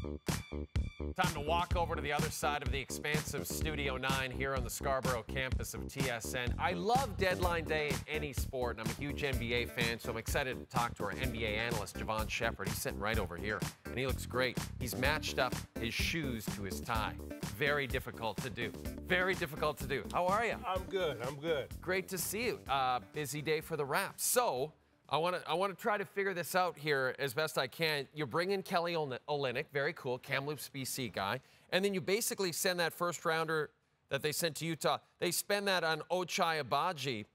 Time to walk over to the other side of the expansive Studio 9 here on the Scarborough campus of TSN. I love deadline day in any sport, and I'm a huge NBA fan, so I'm excited to talk to our NBA analyst, Jevohn Shepherd. He's sitting right over here, and he looks great. He's matched up his shoes to his tie. Very difficult to do. Very difficult to do. How are you? I'm good. I'm good. Great to see you. Busy day for the Raps. So I want to try to figure this out here as best I can. You bring in Kelly Olynyk, very cool, Kamloops, BC guy, and then you basically send that first rounder that they sent to Utah. They spend that on Ochai Agbaji,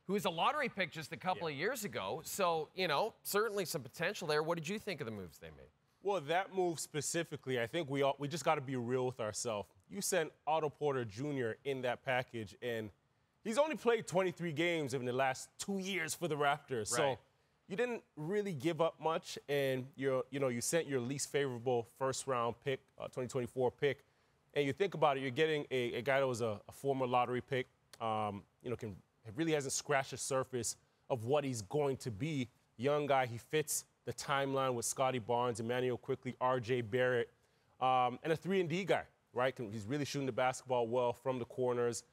who was a lottery pick just a couple of years ago. So, you know, certainly some potential there. What did you think of the moves they made? Well, that move specifically, I think we just got to be real with ourselves. You sent Otto Porter Jr. in that package, and he's only played 23 games in the last 2 years for the Raptors. Right. So you didn't really give up much, and you sent your least favorable first-round pick, 2024 pick, and you think about it, you're getting a guy that was a former lottery pick, really hasn't scratched the surface of what he's going to be. Young guy, he fits the timeline with Scotty Barnes, Emmanuel Quickly, R.J. Barrett, and a 3-and-D guy, right? He's really shooting the basketball well from the corners,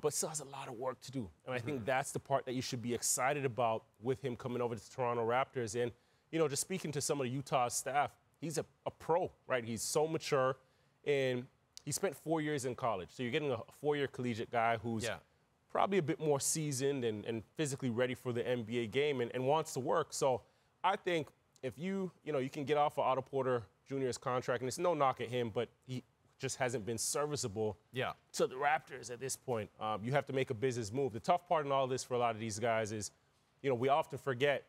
but still has a lot of work to do. And I think that's the part that you should be excited about with him coming over to the Toronto Raptors. And, you know, just speaking to some of the Utah staff, he's a pro, right? He's so mature, and he spent 4 years in college. So you're getting a 4-year collegiate guy who's probably a bit more seasoned and physically ready for the NBA game and wants to work. So I think if you can get off of Otto Porter Jr.'s contract, and it's no knock at him, but he just hasn't been serviceable to the Raptors at this point. You have to make a business move. The tough part in all this for a lot of these guys is, you know, we often forget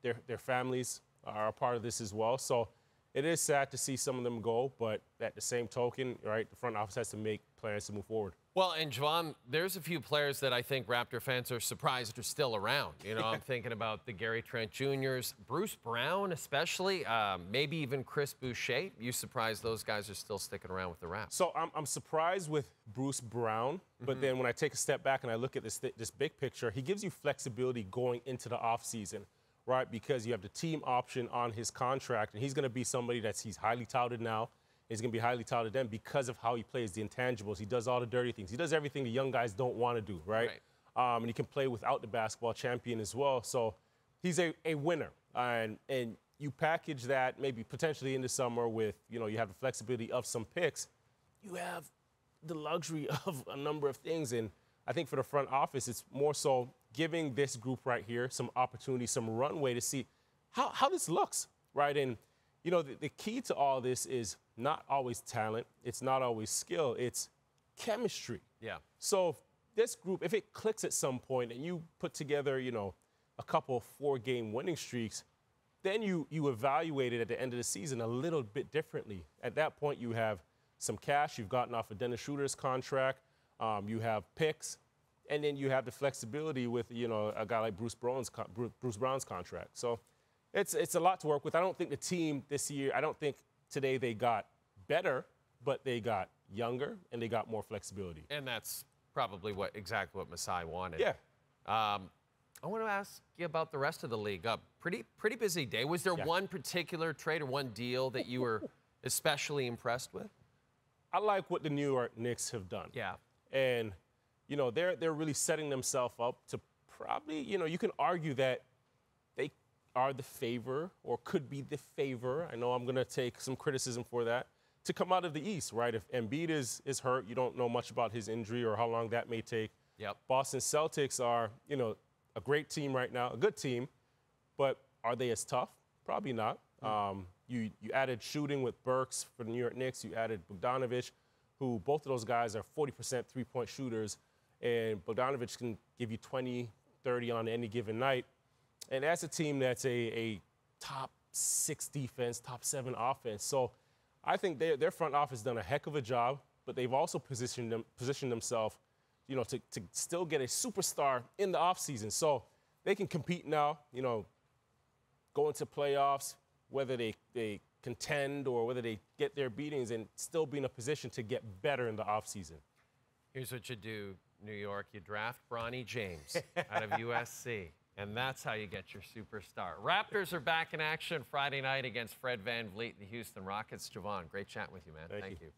their families are a part of this as well. So it is sad to see some of them go, but at the same token, right, the front office has to make plans to move forward. Well, and Jevohn, there's a few players that I think Raptor fans are surprised are still around. You know, I'm thinking about the Gary Trent Jr.'s, Bruce Brown especially, maybe even Chris Boucher. You surprised those guys are still sticking around with the Raps? So I'm surprised with Bruce Brown, but then when I take a step back and I look at this big picture, he gives you flexibility going into the offseason, right? Because you have the team option on his contract, and he's going to be somebody he's highly touted now. He's going to be highly touted then because of how he plays the intangibles. He does all the dirty things. He does everything the young guys don't want to do, right? And he can play without the basketball champion as well. So he's a winner. And you package that maybe potentially in the summer with, you have the flexibility of some picks. You have the luxury of a number of things. And I think for the front office, it's more so giving this group right here some opportunity, some runway to see how this looks, right? And the key to all this is not always talent. It's not always skill. It's chemistry. Yeah. So this group, if it clicks at some point and you put together, a couple of 4-game winning streaks, then you evaluate it at the end of the season a little bit differently. At that point, you have some cash. You've gotten off of Dennis Schroeder's contract. You have picks. And then you have the flexibility with, a guy like Bruce Brown's contract. So it's a lot to work with. I don't think the team this year, I don't think today they got better, but they got younger and they got more flexibility. And that's probably exactly what Masai wanted. Yeah. I want to ask you about the rest of the league. Pretty busy day. Was there one particular trade or one deal that you were especially impressed with? I like what the New York Knicks have done. Yeah. And, they're really setting themselves up to probably, you can argue that they are the favor or could be the favor. I know I'm going to take some criticism for that, to come out of the East, right? If Embiid is hurt, you don't know much about his injury or how long that may take. Yep. Boston Celtics are, a great team right now, a good team, but are they as tough? Probably not. You added shooting with Burks for the New York Knicks. You added Bogdanovich, who both of those guys are 40% three-point shooters, and Bogdanovich can give you 20, 30 on any given night. And that's a team that's a top 6 defense, top 7 offense. So I think their front office done a heck of a job, but they've also positioned themselves, to still get a superstar in the offseason. So they can compete now, go into playoffs, whether they contend or whether they get their beatings and still be in a position to get better in the offseason. Here's what you do, New York. You draft Bronny James out of USC. And that's how you get your superstar. Raptors are back in action Friday night against Fred VanVleet and the Houston Rockets. Jevohn, great chatting with you, man. Thank you.